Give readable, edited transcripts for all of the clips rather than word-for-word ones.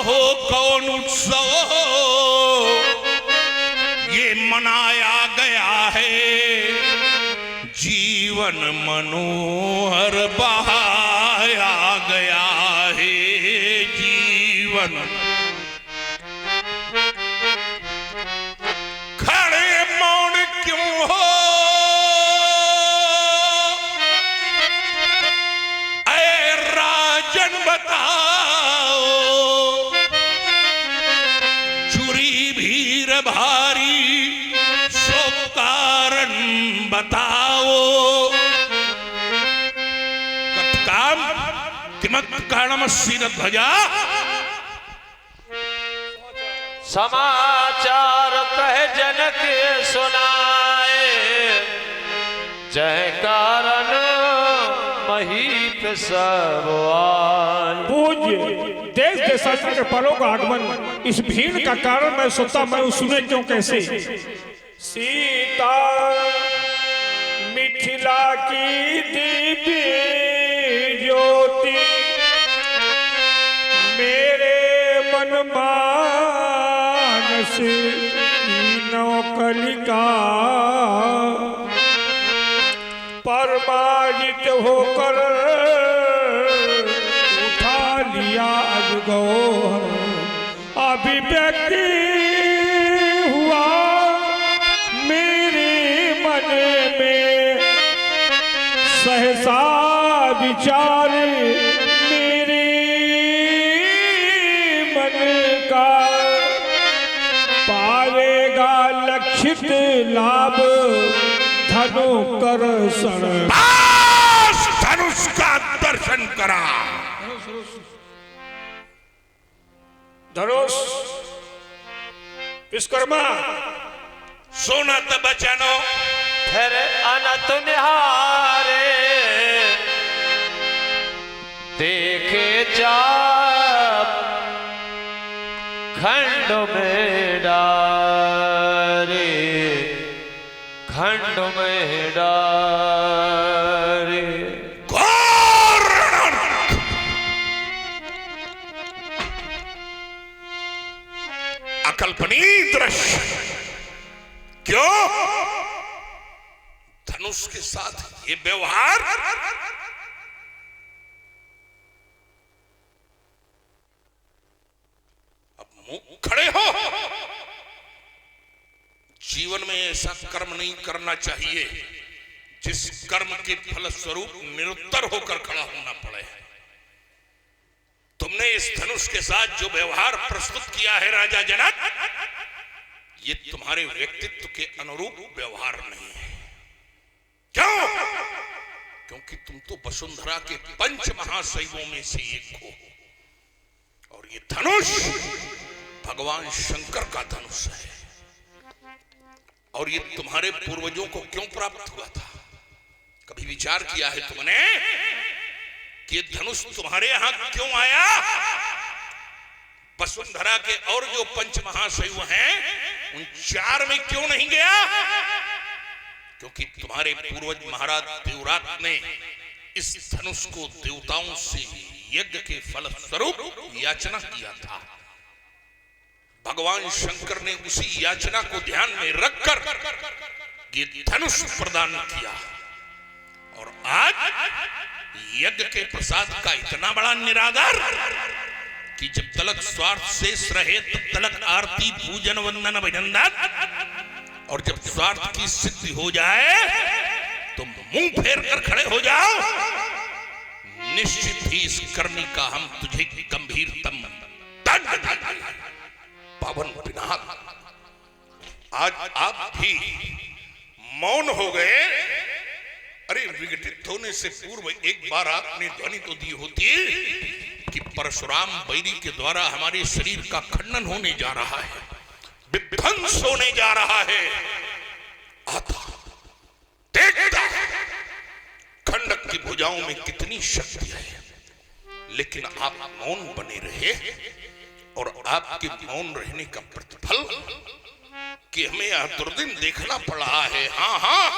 कहो कौन उत्सव ये मनाया गया है, जीवन मनोहर बहाया गया है। जीवन खड़े मौन क्यों हो, ऐ राजन बताओ, चुरी भीर भारी सो कारण बताओ। कत्काम किमत कारणम शीरध्वजा, समाचार कह जनक सुनाए, जय कारण महीप सब आए। पूज्य देश देशांतर के परों का आगमन, इस भीड़ का कारण मैं सोचता मैं सुने क्यों कैसे। सीता मिथिला की दिव्य ज्योति, मेरे मन मानस तीनों कलिका, परमाजित होकर उठा लिया अजगौहर, अभिव्यक्ति हुआ मेरे मन में, सहसा विचार मेरे मन का, पावेगा लक्षित लाभ धनु कर सण। धनुष का दर्शन करा। धनुष विश्वकर्मा सोनत बचनो फिर अनत निहारे, देखे चाप खंड में डारे, खंड में डारे। घोर अकल्पनीय दृश्य। क्यों धनुष के साथ ये व्यवहार? अब मुंह खड़े हो। जीवन में ऐसा कर्म नहीं करना चाहिए जिस कर्म के फलस्वरूप निरुत्तर होकर खड़ा होना पड़े। तुमने इस धनुष के साथ जो व्यवहार प्रस्तुत किया है राजा जनक, ये तुम्हारे व्यक्तित्व के अनुरूप व्यवहार नहीं है। क्यों? क्योंकि तुम तो वसुंधरा के पंच महाशैवों में से एक हो, और ये धनुष भगवान शंकर का धनुष है। और ये तुम्हारे पूर्वजों को क्यों प्राप्त हुआ था? कभी विचार किया है तुमने कि धनुष तुम्हारे यहां क्यों आया? वसुंधरा के और जो पंच महाशैव हैं उन चार में क्यों नहीं गया? क्योंकि तुम्हारे पूर्वज महाराज देवरात ने इस धनुष को देवताओं से यज्ञ के फल स्वरूप याचना किया था। भगवान शंकर ने उसी याचना को ध्यान में रखकर ये धनुष प्रदान किया, और आज यज्ञ के प्रसाद का इतना बड़ा निरादर कि जब तलक स्वार्थ शेष रहे तब तलक आरती पूजन वंदन अभिनंदन, और जब स्वार्थ की सिद्धि हो जाए तो मुंह फेर कर खड़े हो जाओ। निश्चित ही इस करनी का हम तुझे गंभीरतम दंड देंगे। पावन पिनाक, आज आप भी मौन हो गए। अरे विघटित होने से पूर्व एक बार आपने ध्वनि तो दी होती कि परशुराम बैरी के द्वारा हमारे शरीर का खंडन होने जा रहा है, विध्वंस होने जा रहा है। आता देखता खंडक की भुजाओं में कितनी शक्ति है, लेकिन आप मौन बने रहे, और आपके मौन रहने का प्रतिफल कि हमें यह दुर्दिन देखना पड़ रहा है। हाँ हाँ,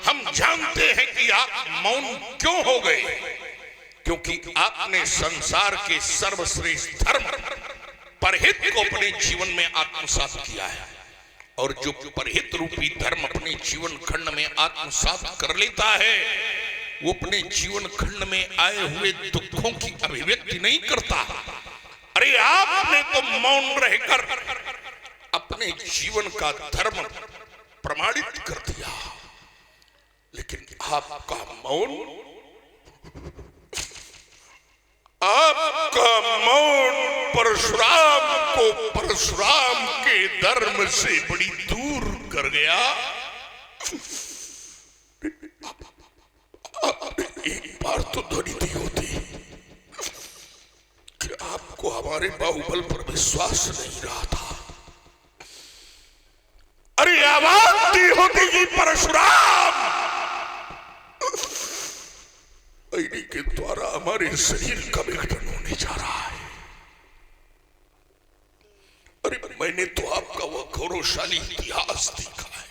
हम जानते हैं कि आप मौन क्यों हो गए, क्योंकि आपने संसार के सर्वश्रेष्ठ धर्म परहित को अपने जीवन में आत्मसात किया है, और जो परहित रूपी धर्म अपने जीवन खंड में आत्मसात कर लेता है वो अपने जीवन खंड में आए हुए दुखों की अभिव्यक्ति नहीं करता। अरे आपने तो मौन रहकर अपने जीवन का धर्म प्रमाणित कर दिया, लेकिन आपका मौन परशुराम को परशुराम के धर्म से बड़ी दूर कर गया। आपने एक बार तो ध्वनि दी होती कि आपको हमारे बाहुबल पर विश्वास नहीं रहा था। अरे आवाज दी होती कि परशुराम के द्वारा हमारे शरीर का विघटन होने जा रहा है। अरे मैंने तो आपका वह गौरवशाली इतिहास देखा है।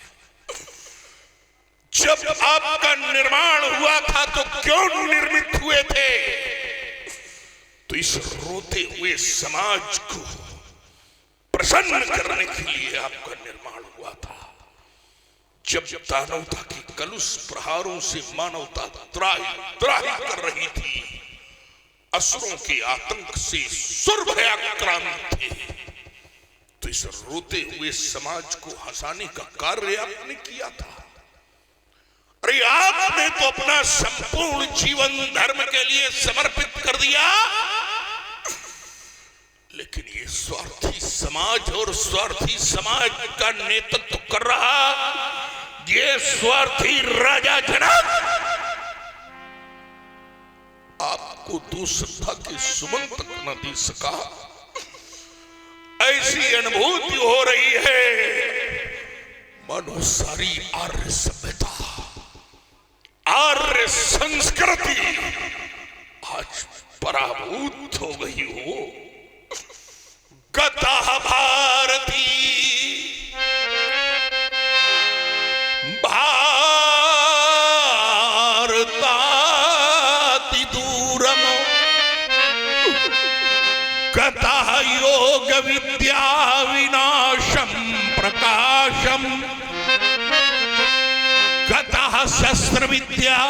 जब आपका निर्माण हुआ था तो क्यों निर्मित हुए थे? तो इस रोते हुए समाज को प्रसन्न करने के लिए आपका निर्माण हुआ था। जब दानवता के कलुष प्रहारों से मानवता त्राही कर रही थी, असुरों के आतंक से सुर भयाक्रांत थे, तो इस रोते हुए समाज को हंसाने का कार्य आपने किया था। अरे आपने तो अपना संपूर्ण जीवन धर्म के लिए समर्पित कर दिया, लेकिन ये स्वार्थी समाज और स्वार्थी समाज का नेतृत्व कर रहा ये स्वार्थी राजा जनक आपको दूसरा के सुमन तक न दे सका। ऐसी अनुभूति हो रही है मानो सारी आर्य सभ्यता, आर्य संस्कृति आज पराभूत हो गई हो। गता भारती भारताति दूरम गता योग विद्या विनाशम प्रकाशम गता शस्त्र विद्या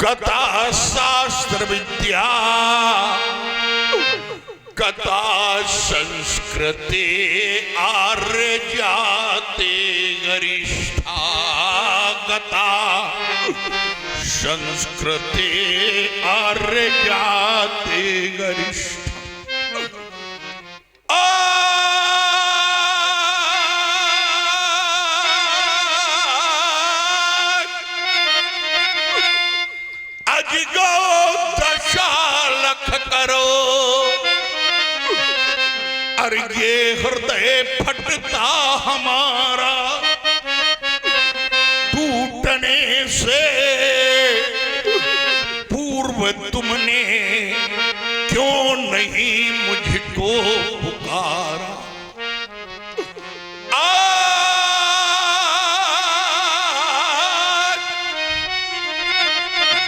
गता शास्त्र विद्या गता संस्कृते आर्य जाते गरिष्ठा गता संस्कृते आर्य जाते गरिष्ठा। करो अरे ये हृदय फटता हमारा टूटने से पूर्व तुमने क्यों नहीं मुझको पुकारा।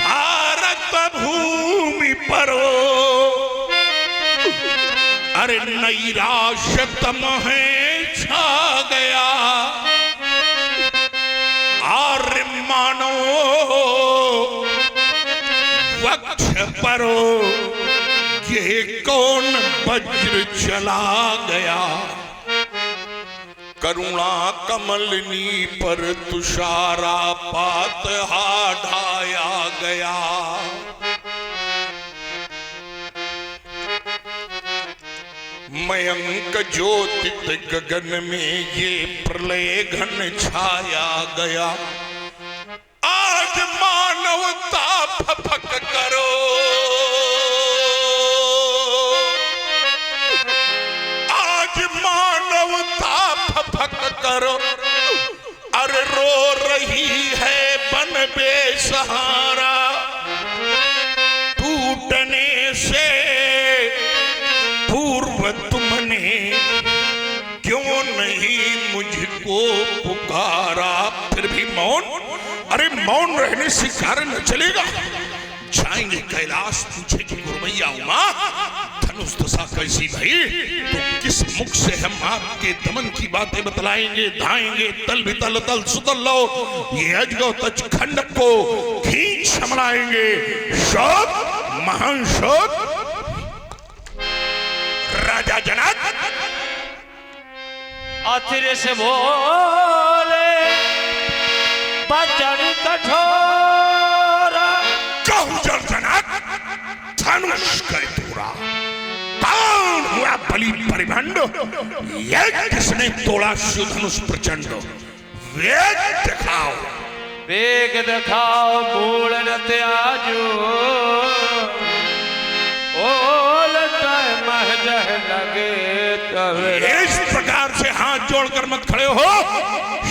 भारत भूमि परो अरे नैराश्यतम है छा गया। आर्य मानो वक्ष परो ये कौन वज्र चला गया। करुणा कमलनी पर तुषारा पात हा ढाया गया। मयंक ज्योतित गगन में ये प्रलय घन छाया गया। आज मानवता फपक करो आज मानवता फपक करो अरे रो रही है बन बेसहारा। टूटने से पूर्व तुमने क्यों नहीं मुझको पुकारा। फिर भी मौन, अरे मौन रहने से कार्य न चलेगा। जाएंगे कैलाश पूछेगी गुरुमैया उमा कैसी भाई तो किस मुख से हम आपके दमन की बातें बतलाएंगे, धाएंगे तल भी तल तल सुतल लो, ये अजगो तज खंड को खींच समलाएंगे। शोक महान शोक राजा जनक अथिर से बोले बचन कठोरा, कहूँ जनक धनुष का तोड़ा, कौन हुआ बलि परिभंड, ये किसने तोड़ा सुधनुष प्रचंड, वेग दिखाओ, वेग दिखाओ मूल न त्याजो, महजह लगे तब। इस प्रकार से हाथ जोड़कर मत खड़े हो,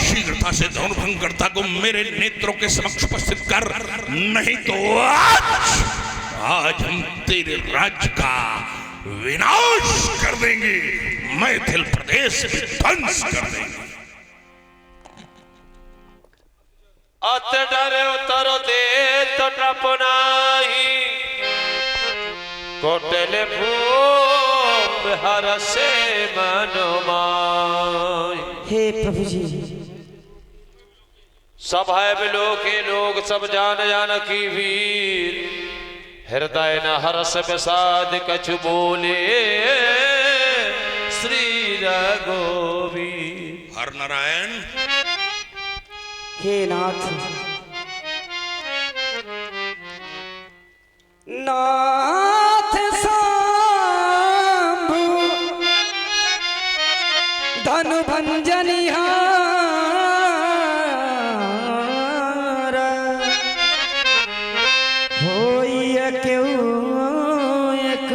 शीघ्रता से धौन भंग करता को मेरे नेत्रों के समक्ष उपस्थित कर, नहीं तो आज हम तेरे राज्य का विनाश कर देंगे, मैथिल प्रदेश भी ध्वंस कर देंगे। अत डरे उतर दे तो टपनाही, कोटल भूप हर से मनमाय। हे प्रभु जी, सब है बिलो के लोग सब जान की वीर, हृदय न हरस प्रसाद कछु बोले श्री रघुवीर। हर नारायण हे नाथ, नाथ सांभु धनु भंजनिहार, होई क्यों एक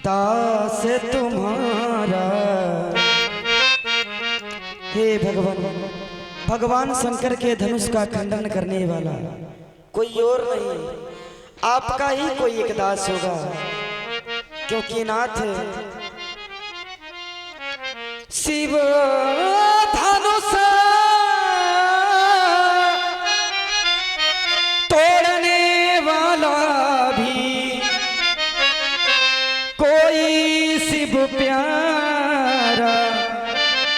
दास तुम्हारा। हे भगवान, भगवान शंकर के धनुष का खंडन करने वाला कोई और नहीं, आपका ही कोई एक दास होगा, क्योंकि नाथ शिव धनुष तोड़ने वाला भी कोई शिव प्यारा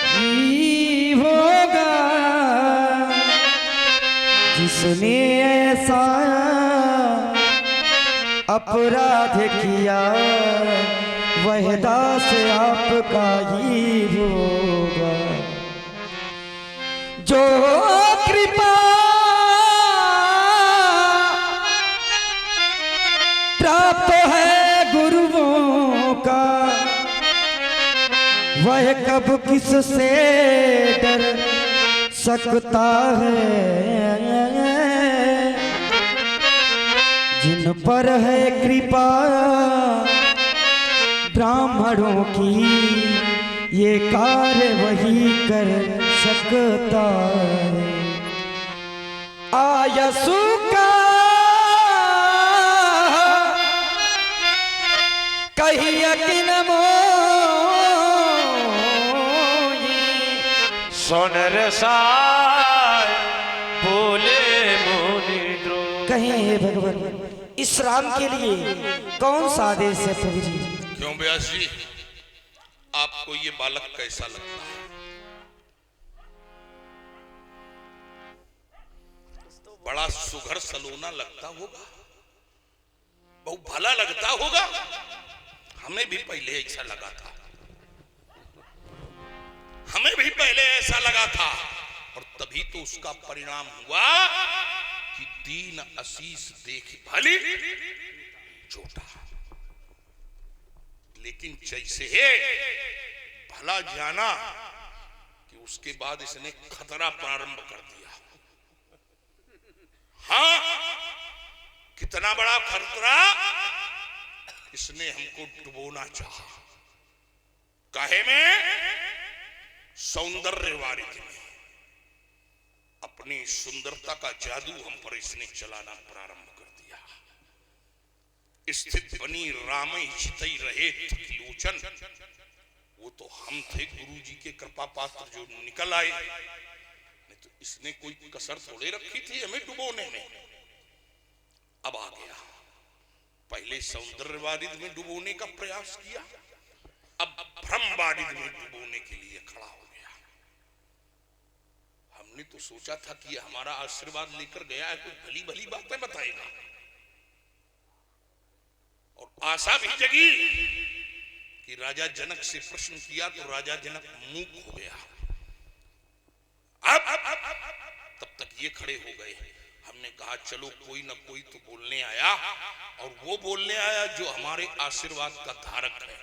ही होगा, जिसने ऐसा अपराध किया वह दास आपका ही होगा। जो कृपा प्राप्त है गुरुओं का, वह कब किससे डर सकता है। जिन पर है कृपा ब्राह्मणों की, ये कार्य वही कर सकता है। आयसु का कही यकीन सोनर साय बोले मुनि द्रोह। कहें हे भगवान, इस राम के लिए कौन सा आदेश है प्रभु जी? क्यों व्यास जी, आपको ये बालक कैसा लगता है? बड़ा सुघर सलोना लगता होगा, बहुत भला लगता होगा, हमें भी पहले ऐसा लगा था, हमें भी पहले ऐसा लगा था, और तभी तो उसका परिणाम हुआ कि दीन आशीष देख भली छोटा। लेकिन जैसे भला जाना कि उसके बाद इसने खतरा प्रारंभ कर दिया। हाँ, कितना बड़ा खतरा, इसने हमको डुबोना चाहा। काहे में? सौंदर्य वारिधि में अपनी सुंदरता का जादू हम पर इसने चलाना प्रारंभ कर दिया। स्थित बनी राम चितई रहे लोचन, वो तो हम थे गुरु जी के कृपा पात्र जो निकल आए, नहीं तो इसने कोई कसर थोड़े रखी थी हमें डुबोने में। अब आ गया, पहले हमें सौंदर्यवारिद में डुबोने का प्रयास किया, अब भ्रमवारिद में डुबोने के लिए खड़ा हो गया। हमने तो सोचा था कि ये हमारा आशीर्वाद लेकर गया है, तो भली भली बातें बताएगा, और आशा भी जगी कि राजा जनक से प्रश्न किया तो राजा जनक मूक हो गया। अब तब तक ये खड़े हो गए। हमने कहा चलो कोई ना कोई तो बोलने आया, और वो बोलने आया जो हमारे आशीर्वाद का धारक है।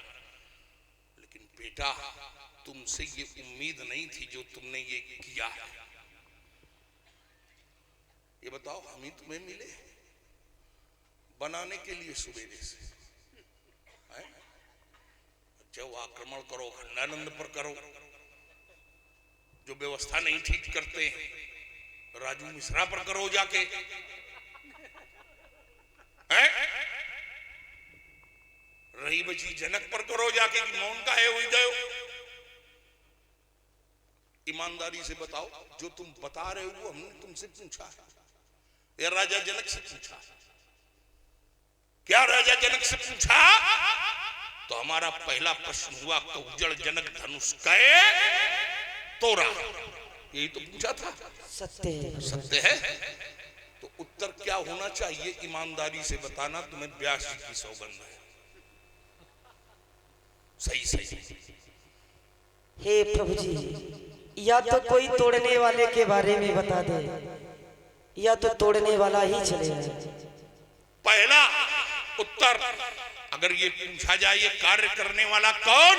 लेकिन बेटा, तुमसे ये उम्मीद नहीं थी जो तुमने ये किया है। ये बताओ, हम ही तुम्हें मिले बनाने के लिए सवेरे से, जो आक्रमण करो खंडानंद पर करो, जो व्यवस्था नहीं ठीक करते राजू मिश्रा पर करो जाके, हैं? रही बची जनक पर करो जाके कि मौन का है हुई गयो। ईमानदारी से बताओ, जो तुम बता रहे हो वो हमने तुमसे पूछा है या राजा जनक से पूछा? क्या राजा जनक से पूछा? तो हमारा पहला प्रश्न हुआ, कौजड़ जनक धनुष कहे तोरा, यही तो पूछा था। सत्य है, सत्य है। तो उत्तर क्या होना चाहिए? ईमानदारी से बताना, तुम्हें व्यास जी की सौगंध है। सही सही। हे प्रभु जी, या तो कोई तोड़ने वाले के बारे में बता दे, या तो तोड़ने वाला ही चले जाए। पहला उत्तर अगर ये पूछा जाए ये कार्य करने वाला कौन,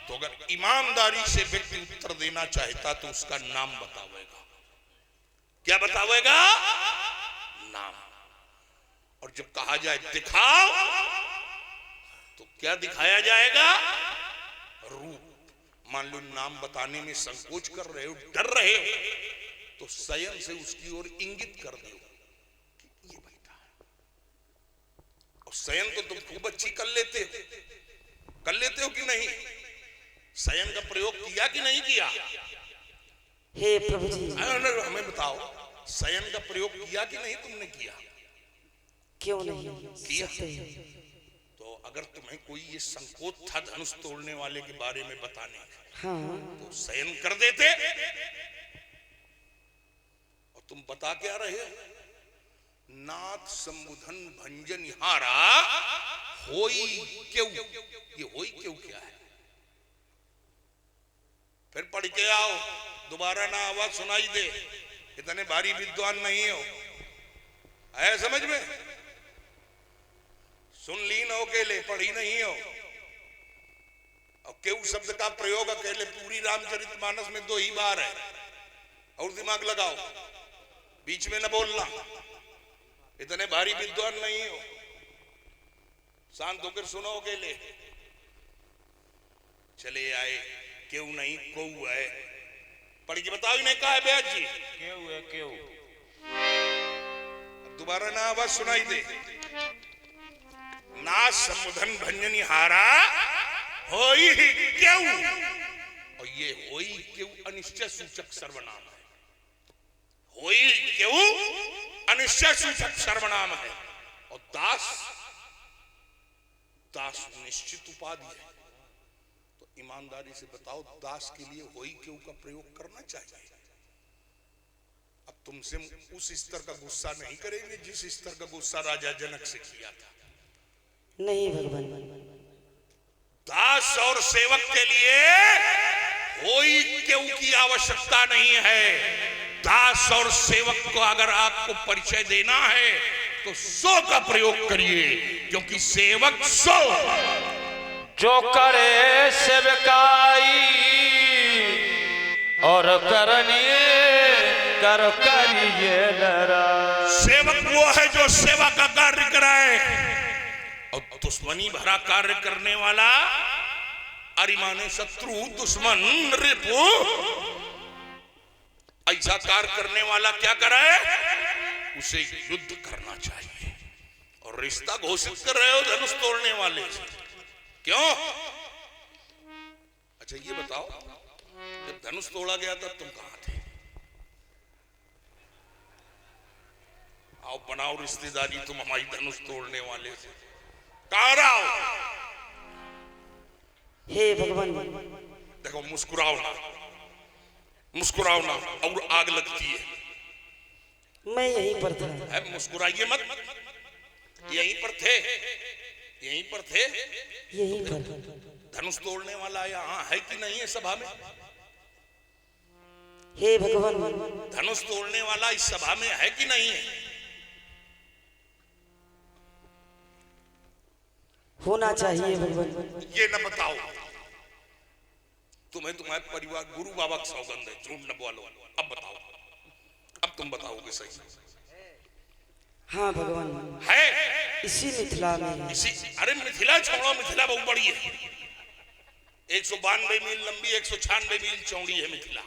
तो अगर ईमानदारी से व्यक्ति उत्तर देना चाहता तो उसका नाम बतावेगा। क्या बतावेगा? नाम। और जब कहा जाए दिखाओ, तो क्या दिखाया जाएगा? रूप। मान लो नाम बताने में संकोच कर रहे हो, डर रहे हो, तो स्वयं से उसकी ओर इंगित कर दो कि ये बैठा है। और स्वयं तो तुम खूब अच्छी कर लेते हो कि नहीं? शयन का प्रयोग किया कि नहीं किया? हे प्रभु जी, हमें बताओ, शयन का प्रयोग किया कि नहीं तुमने किया? क्यों नहीं किया? सकते। तो अगर तुम्हें कोई ये संकोच था धनुष तोड़ने वाले के बारे में बताने, हाँ, तो शयन कर देते। और तुम बता क्या रहे हो? नाथ संबुधन भंजन हारा होई क्यों। ये होई क्यों क्या है? फिर पढ़ के आओ, दोबारा ना आवाज सुनाई दे। इतने भारी विद्वान नहीं हो, है समझ में? सुन लीन हो अकेले, पढ़ी नहीं हो। और क्यों शब्द का प्रयोग अकेले पूरी रामचरितमानस में 2 ही बार है। और दिमाग लगाओ, बीच में न बोलना। इतने भारी विद्वान नहीं हो, शांत होकर सुनो अकेले। चले आए, क्यों नहीं कऊ है। पढ़ के बताओ, नहीं कहा है ब्याज जी? क्यों है क्यों? दोबारा ना आवाज सुनाई दे। ना समुधन भंजनी हारा होई क्यों। और ये होई क्यों अनिश्चय सूचक सर्वनाम है। होई क्यों अनिश्चय सूचक सर्वनाम है। और दास, दास निश्चित उपाधि है। तो ईमानदारी से बताओ, दास के लिए होई क्यों का प्रयोग करना चाहिए? अब तुमसे उस स्तर का गुस्सा नहीं करेंगे जिस स्तर का गुस्सा राजा जनक से किया था। नहीं भगवान, दास और सेवक के लिए होई क्यों की आवश्यकता नहीं है। दास और सेवक को अगर आपको परिचय देना है तो सो का प्रयोग करिए, क्योंकि सेवक सो जो करे सेवकाई और करनी कर करिए लरा। सेवक वो है जो सेवा का कार्य कराए, और दुश्मनी भरा कार्य करने वाला, अरे माने शत्रु, दुश्मन, रिपु, ऐसा कार्य करने वाला क्या करे? उसे युद्ध करना चाहिए। और रिश्ता घोषित कर रहे हो धनुष तोड़ने वाले से, क्यों? अच्छा ये बताओ, जब धनुष तोड़ा गया तब तुम कहां थे? आओ बनाओ रिश्तेदारी तुम हमारी धनुष तोड़ने वाले से। काराओ। हे भगवान, देखो मुस्कुराओ ना, मुस्कुराओ ना और आग लगती है। मैं यहीं पर था। है, मुस्कुराइए मत। यहीं पर थे, यहीं पर थे। यहीं पर। धनुष तोड़ने वाला यहाँ है कि नहीं है सभा में? हे भगवान, धनुष तोड़ने वाला इस सभा में है कि नहीं है? होना चाहिए भगवान। ये न बताओ। तुम्हें तुम्हारे परिवार गुरु बाबा की सौगंध है, झूठ न बोलो। अब बताओ, अब तुम बताओगे सही। हाँ भगवान, है इसी मिथिला में। इसी, अरे मिथिला छोड़ो, मिथिला बहुत बड़ी है। 192 मील लंबी, 196 मील चौड़ी है मिथिला।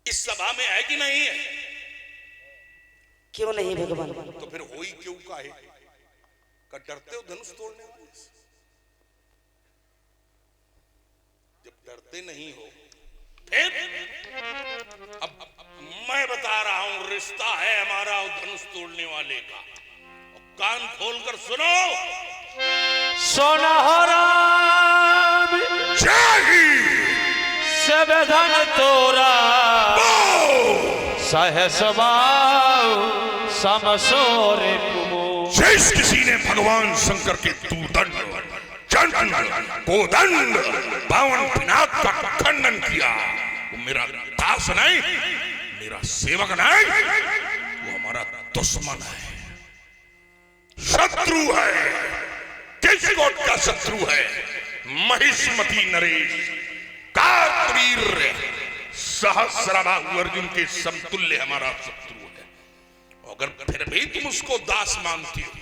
इस सभा में है कि नहीं है? क्यों नहीं भगवान? तो फिर होई क्यों का है? का डरते हो धनुष तोड़ने वाले से? जब डरते नहीं हो फिर अब मैं बता रहा हूं, रिश्ता है हमारा और धनुष तोड़ने वाले का। कान खोलकर सुनो। सोनहरा सब धन तोरा सहसबाऊ समसोरे कुमो। जिस किसी ने भगवान शंकर के दूदंड, चंड, कोदंड, बावन पिनाक का खंडन किया, वो मेरा दास नहीं, मेरा सेवक नहीं, वो हमारा दुश्मन है, शत्रु है। किस कोट का शत्रु है? महिष्मती नरेश, कार्तवीर्य, सहस्रबाहु अर्जुन के समतुल्य हमारा शत्रु है। अगर फिर भी तुम उसको दास मानती हो